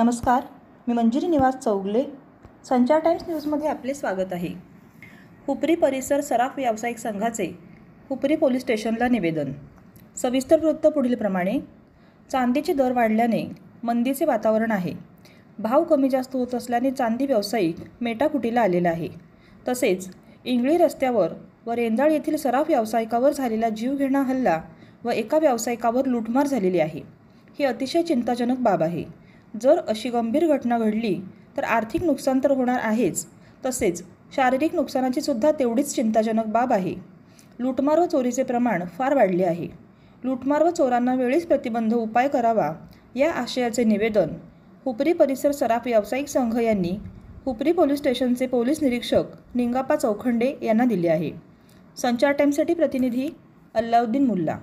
नमस्कार, मी मंजिरी निवास चौगले. संचार टाइम्स न्यूजमध्ये आपले स्वागत आहे. हुपरी परिसर सराफ व्यावसायिक संघाचे हुपरी पोलीस स्टेशनला निवेदन. सविस्तर वृत्त पुढीलप्रमाणे. चांदीचे दर वाढल्याने मंदीचे वातावरण आहे. भाव कमी जास्त होत असल्याने चांदी व्यावसायिक मेटाकुटीला आलेला आहे. तसेच इंगळी रस्त्यावर व रेंजाळ येथील सराफ व्यावसायिकावर झालेला जीवघेणा हल्ला व एका व्यावसायिकावर लूटमार झालेली आहे. ही अतिशय चिंताजनक बाब आहे. जर अशी गंभीर घटना घडली तर आर्थिक नुकसान तर होणार आहेच, तसेच शारीरिक नुकसानाची सुद्धा तेवढीच चिंताजनक बाब आहे. लूटमार व चोरीचे प्रमाण फार वाढले आहे. लूटमार व चोरांना वेळीच प्रतिबंध उपाय करावा या आशयाचे निवेदन हुपरी परिसर सराफ व्यावसायिक संघ यांनी हुपरी पोलीस स्टेशनचे पोलीस निरीक्षक निंगाप्पा चौखंडे यांना दिले आहे. संचार टाइम्ससाठी प्रतिनिधी अल्लाउद्दीन मुल्ला.